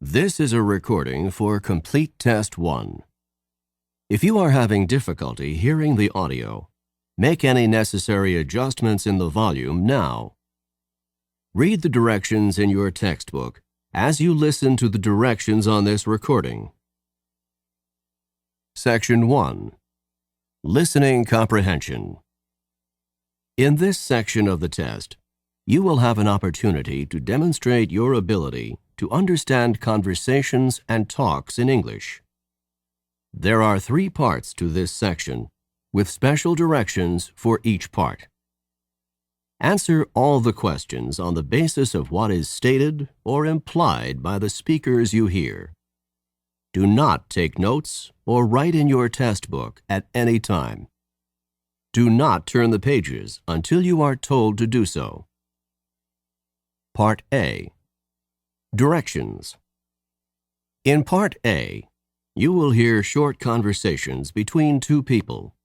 This is a recording for Complete Test 1. If you are having difficulty hearing the audio, make any necessary adjustments in the volume now. Read the directions in your textbook as you listen to the directions on this recording. Section 1. Listening Comprehension. In this section of the test, you will have an opportunity to demonstrate your ability to understand conversations and talks in English. There are 3 parts to this section, with special directions for each part. Answer all the questions on the basis of what is stated or implied by the speakers you hear. Do not take notes or write in your test book at any time. Do not turn the pages until you are told to do so. Part A. Directions. In Part A, you will hear short conversations between 2 people.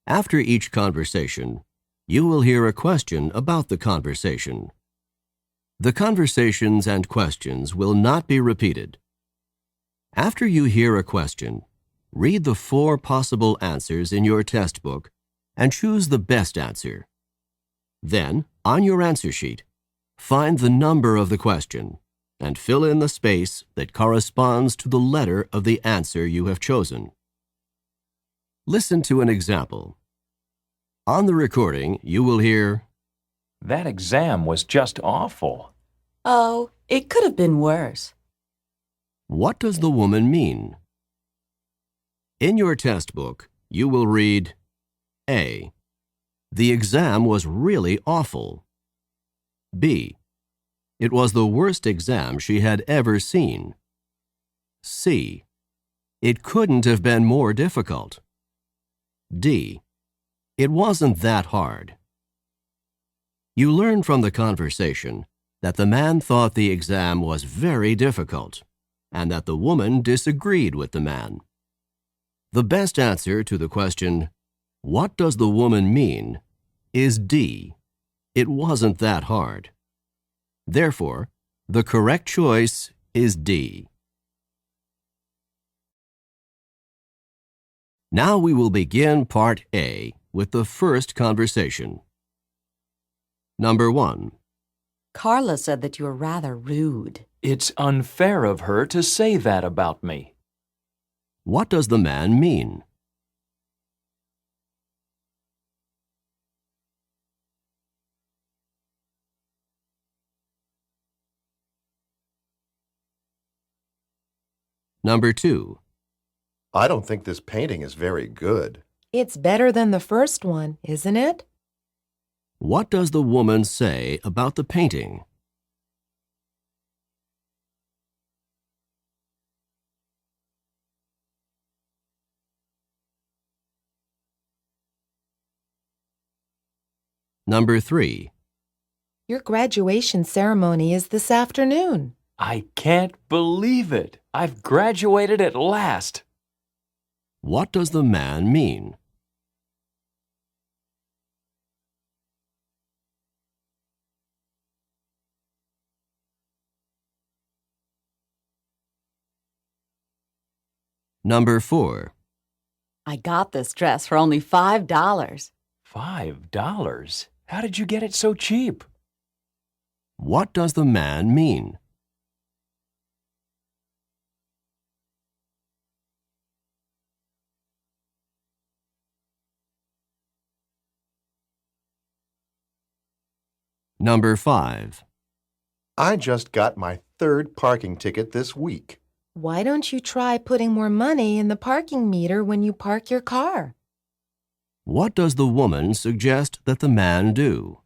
After each conversation, you will hear a question about the conversation. The conversations and questions will not be repeated. After you hear a question, read the 4 possible answers in your test book and choose the best answer. Then, on your answer sheet, find the number of the question and fill in the space that corresponds to the letter of the answer you have chosen. Listen to an example. On the recording, you will hear, "That exam was just awful." Oh, it could have been worse. "What does the woman mean?" In your test book, you will read, A. The exam was really awful. B. It was the worst exam she had ever seen. C. It couldn't have been more difficult. D. It wasn't that hard. You learn from the conversation that the man thought the exam was very difficult and that the woman disagreed with the man. The best answer to the question, "What does the woman mean?" is D. It wasn't that hard. Therefore, the correct choice is D. Now we will begin Part A with the first conversation. Number 1. Carla said that you were rather rude. It's unfair of her to say that about me. What does the man mean? Number 2. I don't think this painting is very good. It's better than the first one, isn't it? What does the woman say about the painting? Number 3. Your graduation ceremony is this afternoon. I can't believe it. I've graduated at last. What does the man mean? Number 4. I got this dress for only $5. $5? How did you get it so cheap? What does the man mean? Number 5. I just got my 3rd parking ticket this week. Why don't you try putting more money in the parking meter when you park your car? What does the woman suggest that the man do?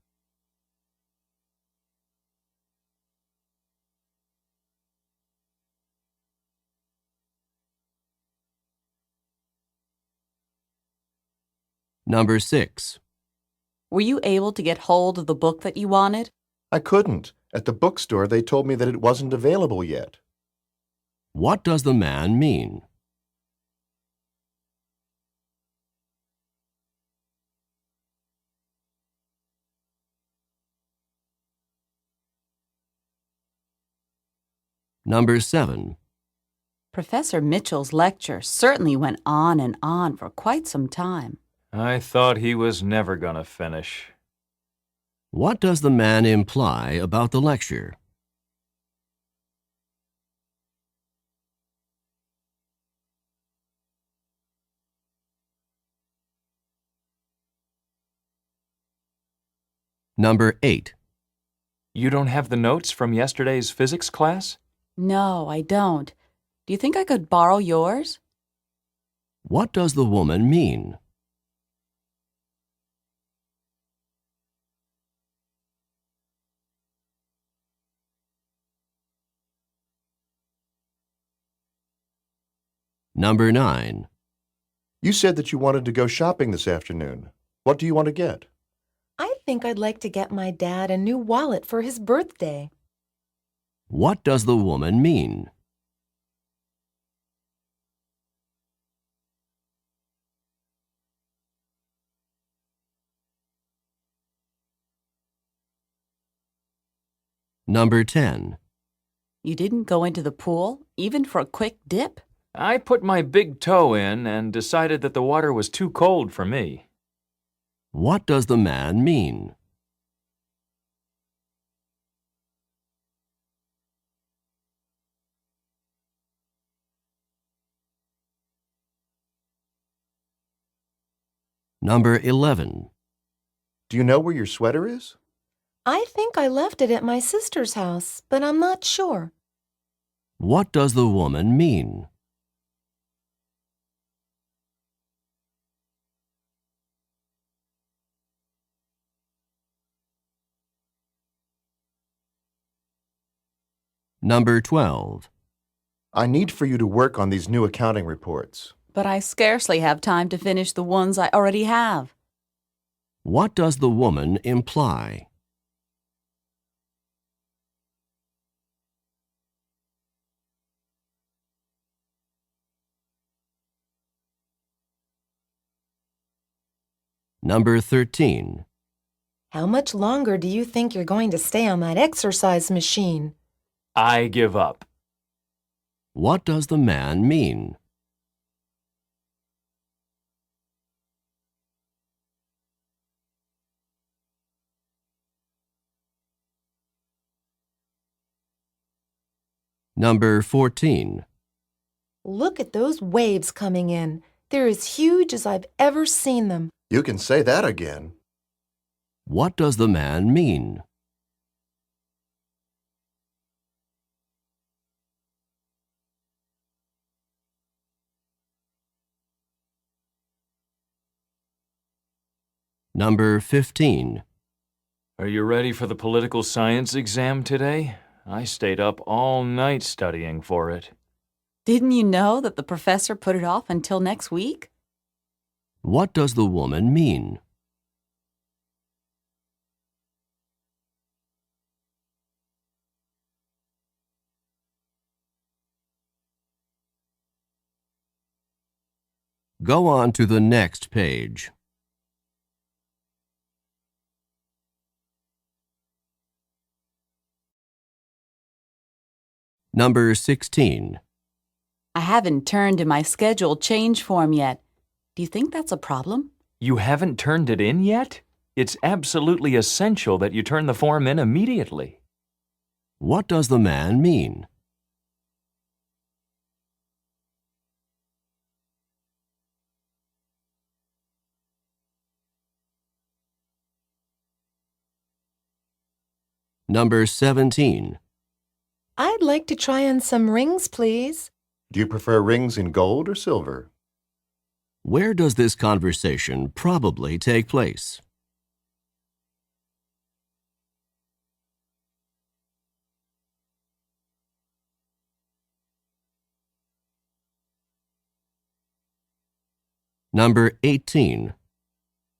Number 6. Were you able to get hold of the book that you wanted? I couldn't. At the bookstore, they told me that it wasn't available yet. What does the man mean? Number 7. Professor Mitchell's lecture certainly went on and on for quite some time. I thought he was never gonna finish. What does the man imply about the lecture? Number 8. You don't have the notes from yesterday's physics class? No, I don't. Do you think I could borrow yours? What does the woman mean? Number 9. You said that you wanted to go shopping this afternoon. What do you want to get? I think I'd like to get my dad a new wallet for his birthday. What does the woman mean? Number 10. You didn't go into the pool, even for a quick dip? I put my big toe in and decided that the water was too cold for me. What does the man mean? Number 11. Do you know where your sweater is? I think I left it at my sister's house, but I'm not sure. What does the woman mean? Number 12. I need for you to work on these new accounting reports. But I scarcely have time to finish the ones I already have. What does the woman imply? Number 13. How much longer do you think you're going to stay on that exercise machine? I give up. What does the man mean? Number 14. Look at those waves coming in. They're as huge as I've ever seen them. You can say that again. What does the man mean? Number 15. Are you ready for the political science exam today? I stayed up all night studying for it. Didn't you know that the professor put it off until next week? What does the woman mean? Go on to the next page. Number 16. I haven't turned in my schedule change form yet. Do you think that's a problem? You haven't turned it in yet? It's absolutely essential that you turn the form in immediately. What does the man mean? Number 17. I'd like to try on some rings, please. Do you prefer rings in gold or silver? Where does this conversation probably take place? Number 18.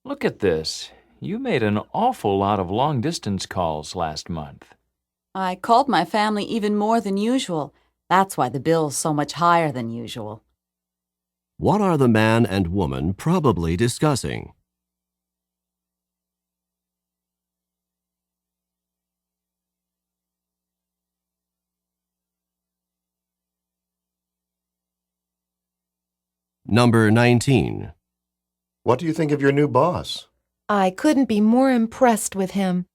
Look at this. You made an awful lot of long-distance calls last month. I called my family even more than usual. That's why the bill's so much higher than usual. What are the man and woman probably discussing? Number 19. What do you think of your new boss? I couldn't be more impressed with him.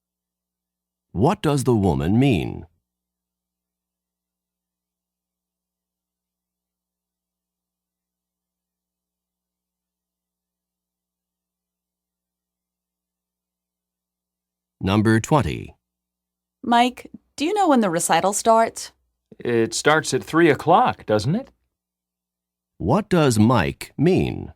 What does the woman mean? Number 20. Mike, do you know when the recital starts? It starts at 3 o'clock, doesn't it? What does Mike mean?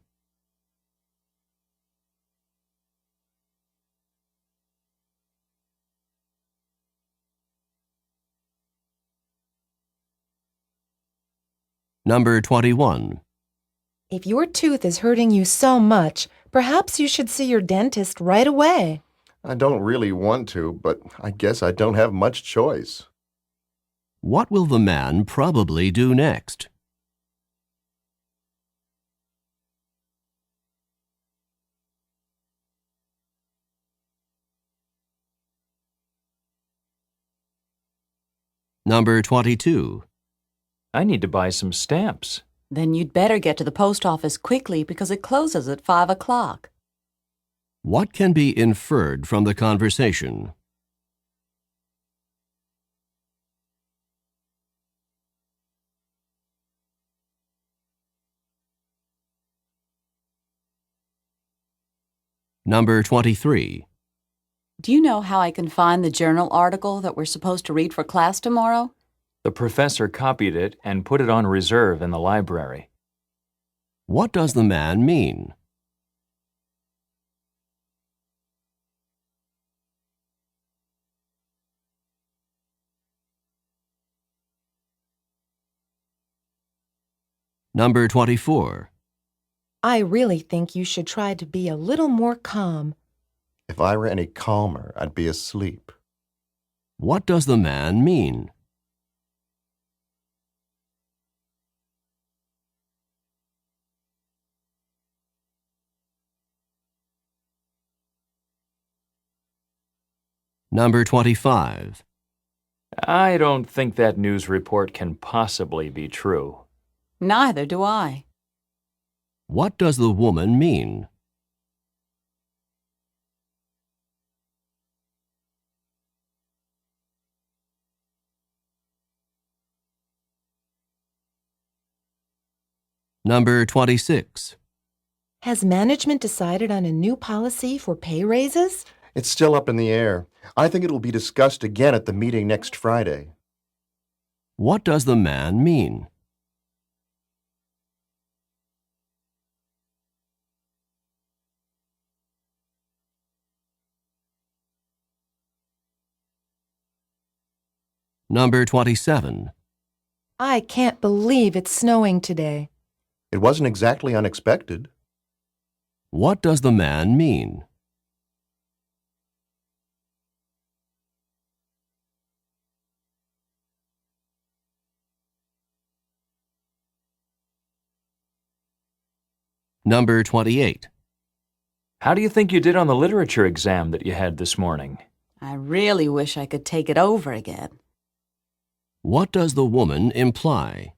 Number 21. If your tooth is hurting you so much, perhaps you should see your dentist right away. I don't really want to, but I guess I don't have much choice. What will the man probably do next? Number 22. I need to buy some stamps. Then you'd better get to the post office quickly because it closes at 5 o'clock. What can be inferred from the conversation? Number 23. Do you know how I can find the journal article that we're supposed to read for class tomorrow? The professor copied it and put it on reserve in the library. What does the man mean? Number 24. I really think you should try to be a little more calm. If I were any calmer, I'd be asleep. What does the man mean? Number 25. I don't think that news report can possibly be true. Neither do I. What does the woman mean? Number 26. Has management decided on a new policy for pay raises? It's still up in the air. I think it will be discussed again at the meeting next Friday. What does the man mean? Number 27. I can't believe it's snowing today. It wasn't exactly unexpected. What does the man mean? Number 28. How do you think you did on the literature exam that you had this morning? I really wish I could take it over again. What does the woman imply?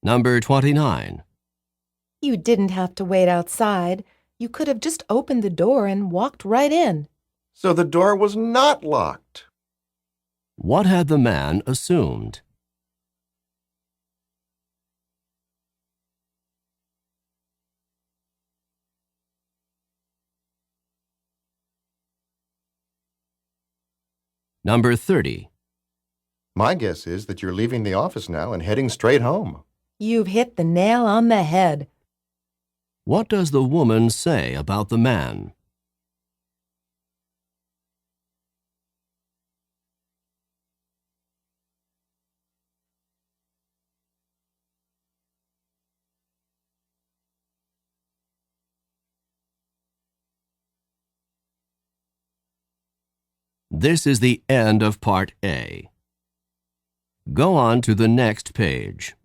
Number 29. You didn't have to wait outside. You could have just opened the door and walked right in. So the door was not locked. What had the man assumed? Number 30. My guess is that you're leaving the office now and heading straight home. You've hit the nail on the head. What does the woman say about the man? This is the end of Part A. Go on to the next page.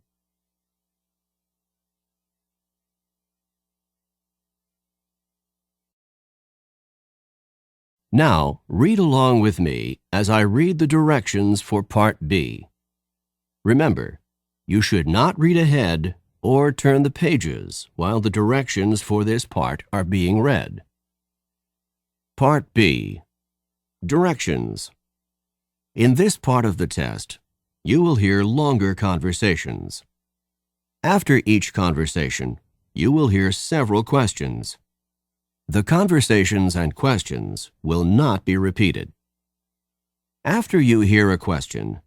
Now, read along with me as I read the directions for Part B. Remember, you should not read ahead or turn the pages while the directions for this part are being read. Part B. Directions. In this part of the test, you will hear longer conversations. After each conversation, you will hear several questions. The conversations and questions will not be repeated. After you hear a question,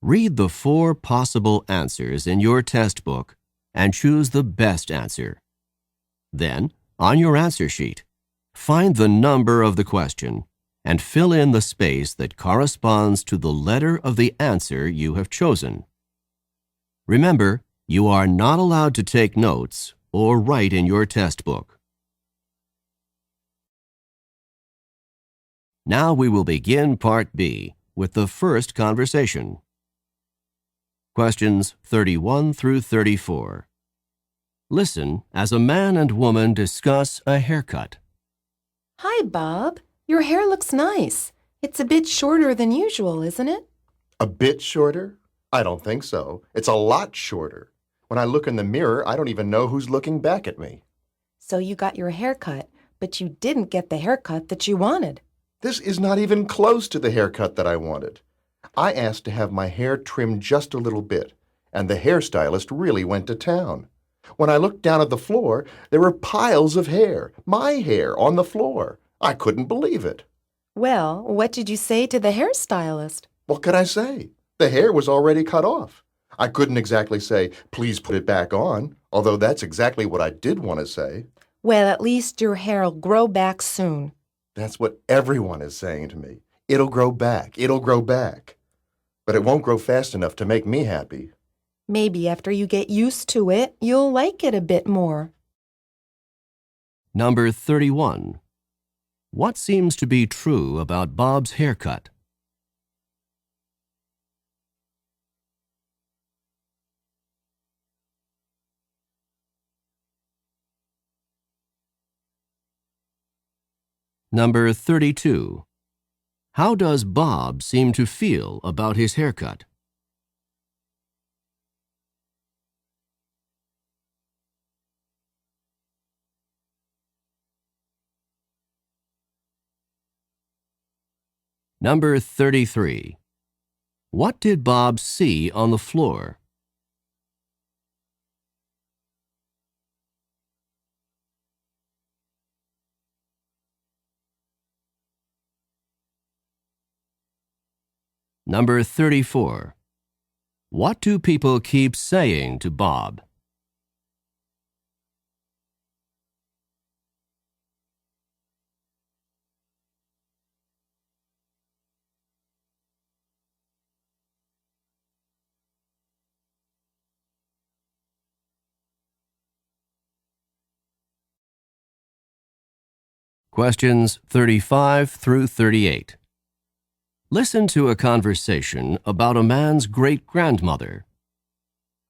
read the 4 possible answers in your test book and choose the best answer. Then, on your answer sheet, find the number of the question and fill in the space that corresponds to the letter of the answer you have chosen. Remember, you are not allowed to take notes or write in your test book. Now we will begin Part B with the first conversation. Questions 31 through 34. Listen as a man and woman discuss a haircut. Hi, Bob. Your hair looks nice. It's a bit shorter than usual, isn't it? A bit shorter? I don't think so. It's a lot shorter. When I look in the mirror, I don't even know who's looking back at me. So you got your hair cut, but you didn't get the haircut that you wanted. This is not even close to the haircut that I wanted. I asked to have my hair trimmed just a little bit, and the hairstylist really went to town. When I looked down at the floor, there were piles of hair, my hair, on the floor. I couldn't believe it. Well, what did you say to the hairstylist? What could I say? The hair was already cut off. I couldn't exactly say, please put it back on, although that's exactly what I did want to say. Well, at least your hair'll grow back soon. That's what everyone is saying to me. It'll grow back. It'll grow back. But it won't grow fast enough to make me happy. Maybe after you get used to it, you'll like it a bit more. Number 31. What seems to be true about Bob's haircut? Number 32. How does Bob seem to feel about his haircut? Number 33. What did Bob see on the floor? Number 34. What do people keep saying to Bob? Questions 35 through 38. Listen to a conversation about a man's great-grandmother.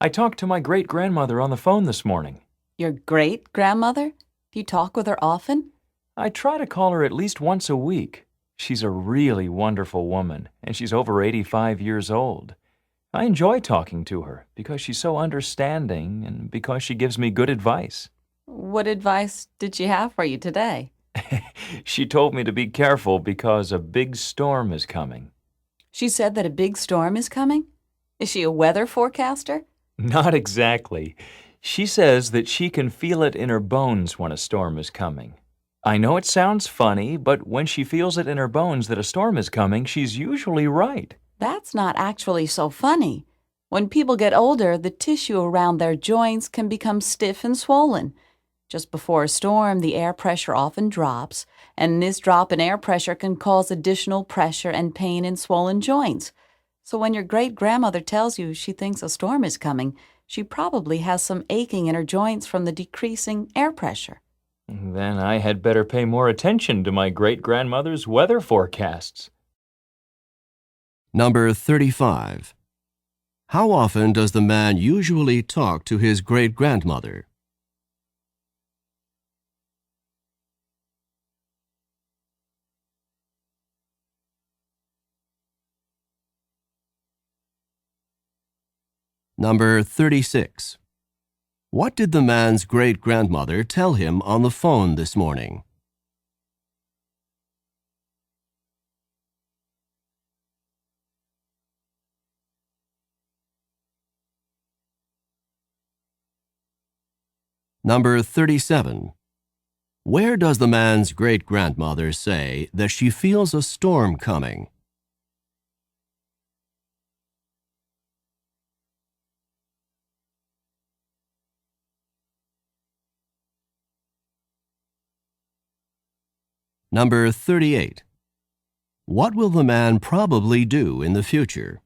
I talked to my great-grandmother on the phone this morning. Your great-grandmother? Do you talk with her often? I try to call her at least once a week. She's a really wonderful woman, and she's over 85 years old. I enjoy talking to her because she's so understanding and because she gives me good advice. What advice did she have for you today? She told me to be careful because a big storm is coming. She said that a big storm is coming? Is she a weather forecaster? Not exactly. She says that she can feel it in her bones when a storm is coming. I know it sounds funny, but when she feels it in her bones that a storm is coming, she's usually right. That's not actually so funny. When people get older, the tissue around their joints can become stiff and swollen. Just before a storm, the air pressure often drops, and this drop in air pressure can cause additional pressure and pain in swollen joints. So when your great-grandmother tells you she thinks a storm is coming, she probably has some aching in her joints from the decreasing air pressure. Then I had better pay more attention to my great-grandmother's weather forecasts. Number 35. How often does the man usually talk to his great-grandmother? Number 36. What did the man's great-grandmother tell him on the phone this morning? Number 37. Where does the man's great-grandmother say that she feels a storm coming? Number 38. What will the man probably do in the future?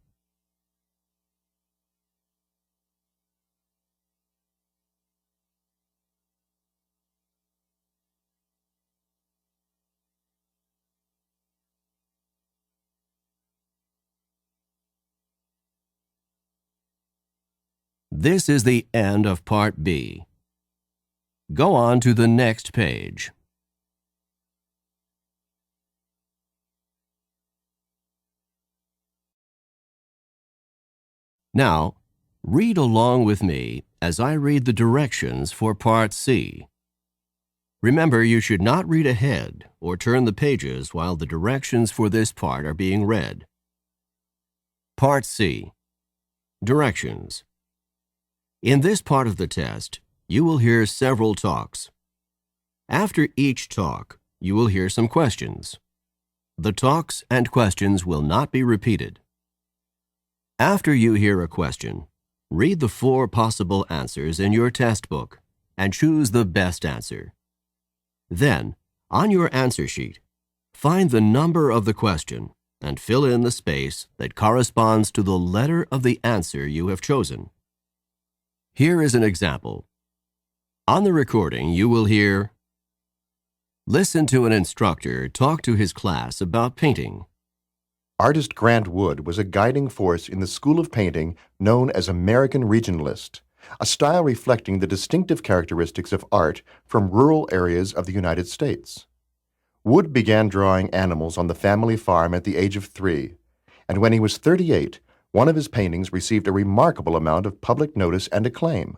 This is the end of Part B. Go on to the next page. Now, read along with me as I read the directions for Part C. Remember, you should not read ahead or turn the pages while the directions for this part are being read. Part C. Directions. In this part of the test, you will hear several talks. After each talk, you will hear some questions. The talks and questions will not be repeated. After you hear a question, read the 4 possible answers in your test book and choose the best answer. Then, on your answer sheet, find the number of the question and fill in the space that corresponds to the letter of the answer you have chosen. Here is an example. On the recording, you will hear, listen to an instructor talk to his class about painting. Artist Grant Wood was a guiding force in the school of painting known as American Regionalist, a style reflecting the distinctive characteristics of art from rural areas of the United States. Wood began drawing animals on the family farm at the age of 3, and when he was 38, one of his paintings received a remarkable amount of public notice and acclaim.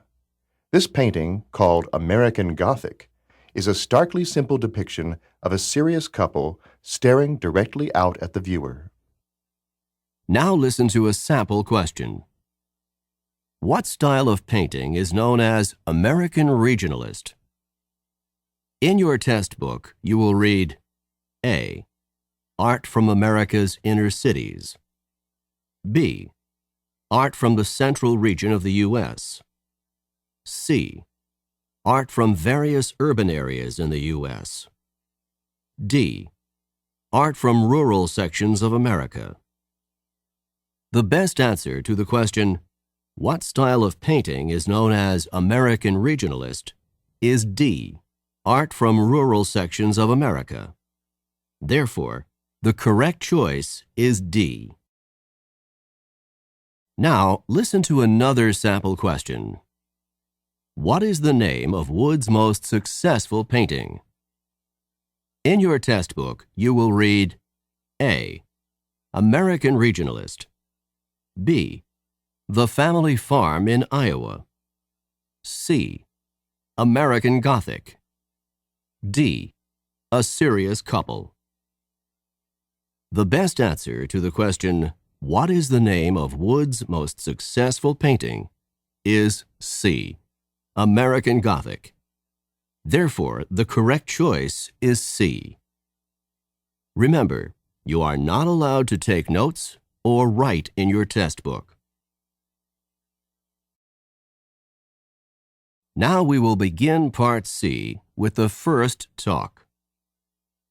This painting, called American Gothic, is a starkly simple depiction of a serious couple staring directly out at the viewer. Now listen to a sample question. What style of painting is known as American Regionalist? In your test book, you will read A. Art from America's inner cities. B. Art from the central region of the U.S. C. Art from various urban areas in the U.S. D. Art from rural sections of America. The best answer to the question, what style of painting is known as American Regionalist, is D. Art from rural sections of America. Therefore, the correct choice is D. Now, listen to another sample question. What is the name of Wood's most successful painting? In your test book, you will read A. American Regionalist. B. The Family Farm in Iowa. C. American Gothic. D. A Serious Couple. The best answer to the question, what is the name of Wood's most successful painting, is C. American Gothic. Therefore, the correct choice is C. Remember, you are not allowed to take notes or write in your test book. Now we will begin Part C with the first talk.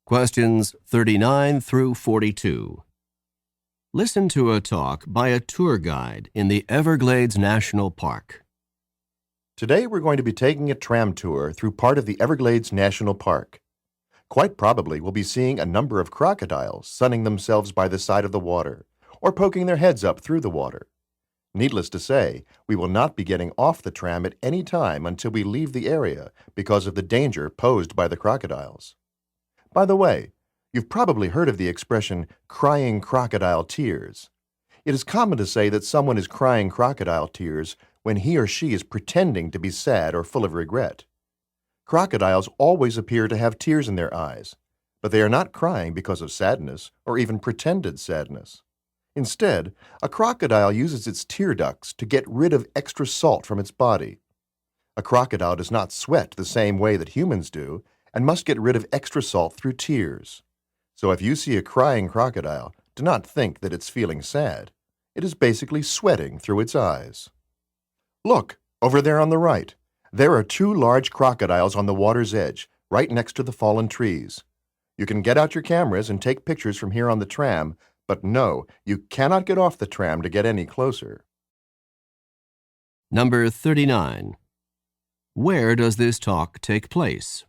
Questions 39 through 42. Listen to a talk by a tour guide in the Everglades National Park. Today we're going to be taking a tram tour through part of the Everglades National Park. Quite probably we'll be seeing a number of crocodiles sunning themselves by the side of the water or poking their heads up through the water. Needless to say, we will not be getting off the tram at any time until we leave the area because of the danger posed by the crocodiles. By the way, you've probably heard of the expression crying crocodile tears. It is common to say that someone is crying crocodile tears when he or she is pretending to be sad or full of regret. Crocodiles always appear to have tears in their eyes, but they are not crying because of sadness or even pretended sadness. Instead, a crocodile uses its tear ducts to get rid of extra salt from its body. A crocodile does not sweat the same way that humans do and must get rid of extra salt through tears. So if you see a crying crocodile, do not think that it's feeling sad. It is basically sweating through its eyes. Look, over there on the right. There are two large crocodiles on the water's edge, right next to the fallen trees. You can get out your cameras and take pictures from here on the tram, but no, you cannot get off the tram to get any closer. Number 39. Where does this talk take place?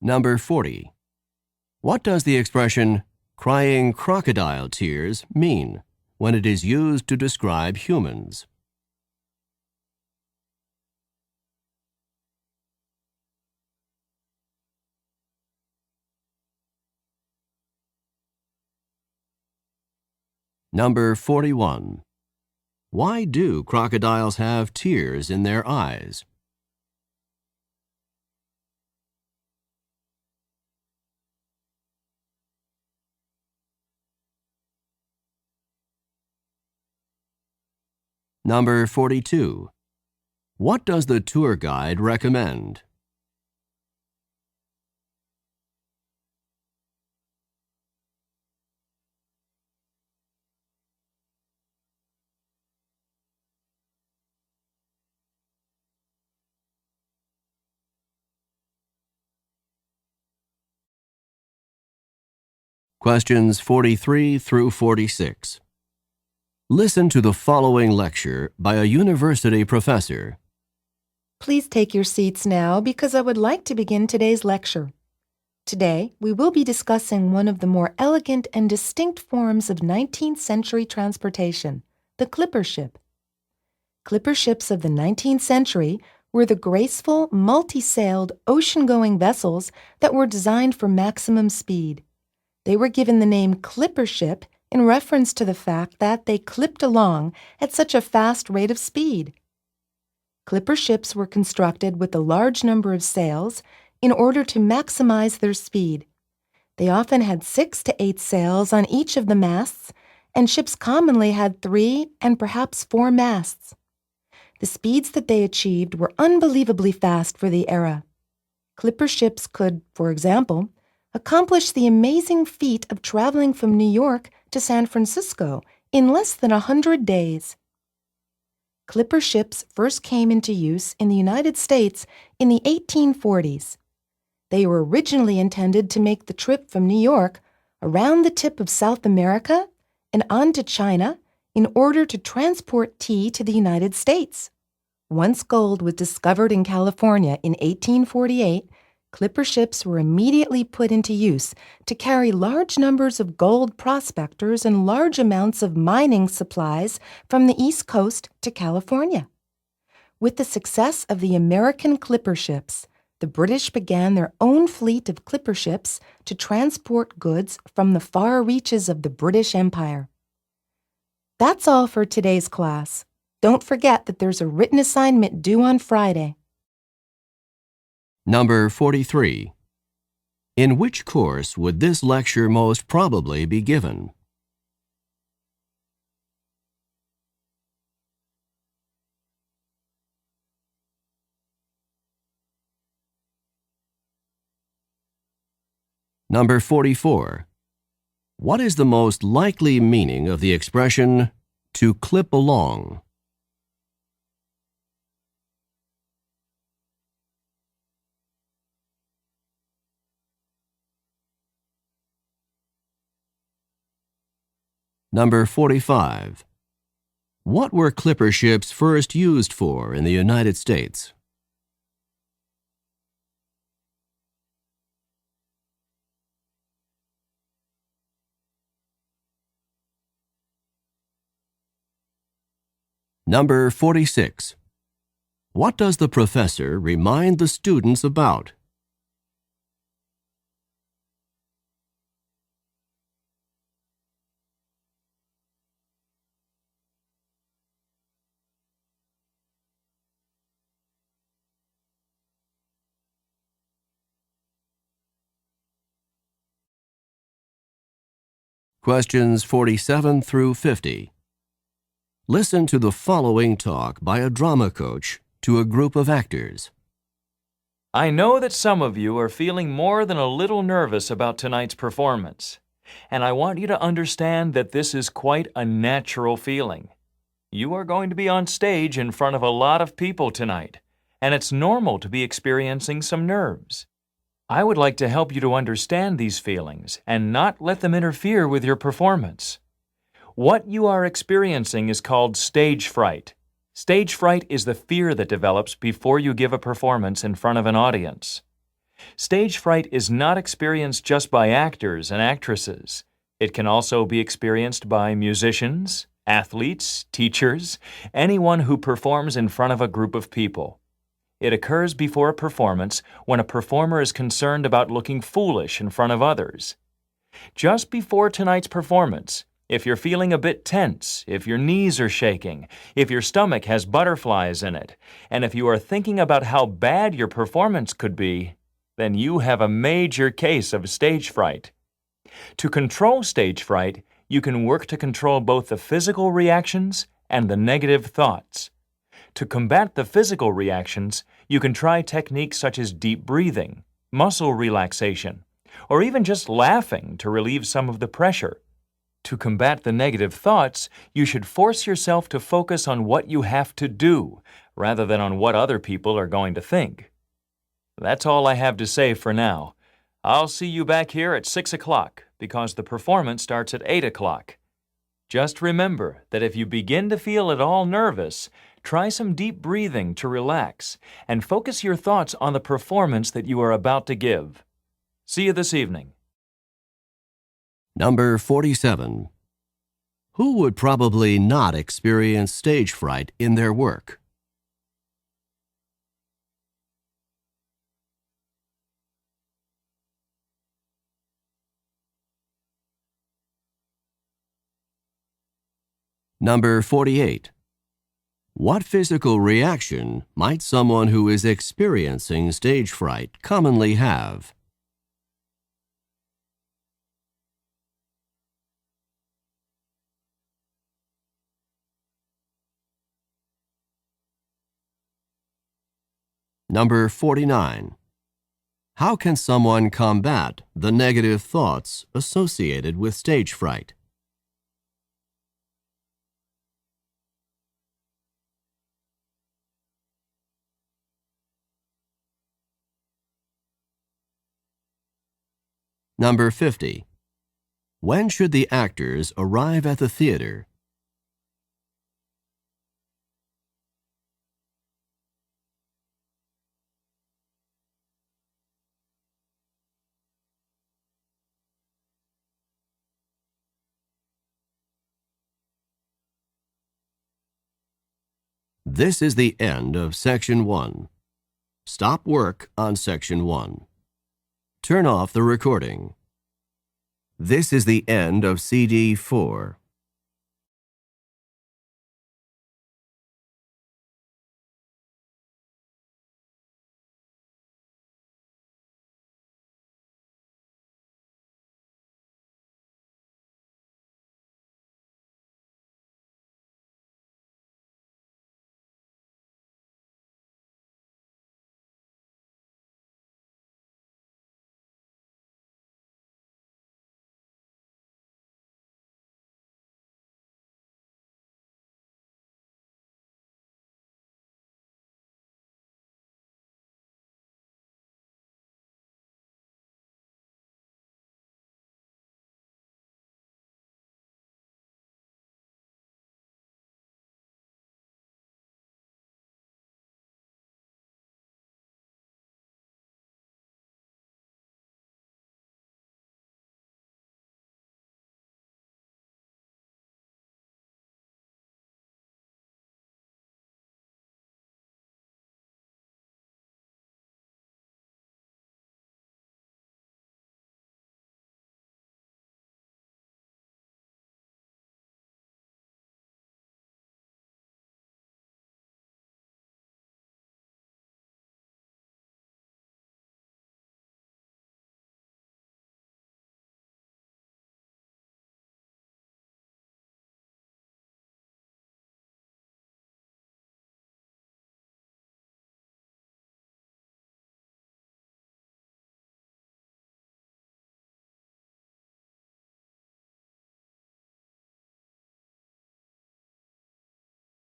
Number 40. What does the expression crying crocodile tears mean when it is used to describe humans? Number 41. Why do crocodiles have tears in their eyes? Number 42. What does the tour guide recommend? Questions 43 through 46. Listen to the following lecture by a university professor. Please take your seats now because I would like to begin today's lecture. Today, we will be discussing one of the more elegant and distinct forms of 19th century transportation, the clipper ship. Clipper ships of the 19th century were the graceful, multi-sailed, ocean-going vessels that were designed for maximum speed. They were given the name clipper ship in reference to the fact that they clipped along at such a fast rate of speed. Clipper ships were constructed with a large number of sails in order to maximize their speed. They often had 6 to 8 sails on each of the masts, and ships commonly had 3 and perhaps 4 masts. The speeds that they achieved were unbelievably fast for the era. Clipper ships could, for example, accomplish the amazing feat of traveling from New York to San Francisco in less than 100 days. Clipper ships first came into use in the United States in the 1840s. They were originally intended to make the trip from New York around the tip of South America and on to China in order to transport tea to the United States. Once gold was discovered in California in 1848, clipper ships were immediately put into use to carry large numbers of gold prospectors and large amounts of mining supplies from the East Coast to California. With the success of the American clipper ships, the British began their own fleet of clipper ships to transport goods from the far reaches of the British Empire. That's all for today's class. Don't forget that there's a written assignment due on Friday. Number 43. In which course would this lecture most probably be given? Number 44. What is the most likely meaning of the expression to clip along? Number 45. What were clipper ships first used for in the United States? Number 46. What does the professor remind the students about? Questions 47 through 50. Listen to the following talk by a drama coach to a group of actors. I know that some of you are feeling more than a little nervous about tonight's performance, and I want you to understand that this is quite a natural feeling. You are going to be on stage in front of a lot of people tonight, and it's normal to be experiencing some nerves. I would like to help you to understand these feelings and not let them interfere with your performance. What you are experiencing is called stage fright. Stage fright is the fear that develops before you give a performance in front of an audience. Stage fright is not experienced just by actors and actresses. It can also be experienced by musicians, athletes, teachers, anyone who performs in front of a group of people. It occurs before a performance when a performer is concerned about looking foolish in front of others. Just before tonight's performance, if you're feeling a bit tense, if your knees are shaking, if your stomach has butterflies in it, and if you are thinking about how bad your performance could be, then you have a major case of stage fright. To control stage fright, you can work to control both the physical reactions and the negative thoughts. To combat the physical reactions, you can try techniques such as deep breathing, muscle relaxation, or even just laughing to relieve some of the pressure. To combat the negative thoughts, you should force yourself to focus on what you have to do, rather than on what other people are going to think. That's all I have to say for now. I'll see you back here at 6 o'clock, because the performance starts at 8 o'clock. Just remember that if you begin to feel at all nervous, try some deep breathing to relax and focus your thoughts on the performance that you are about to give. See you this evening. Number 47. Who would probably not experience stage fright in their work? Number 48. What physical reaction might someone who is experiencing stage fright commonly have? Number 49. How can someone combat the negative thoughts associated with stage fright? Number 50. When should the actors arrive at the theater? This is the end of Section 1. Stop work on Section 1. Turn off the recording. This is the end of CD 4.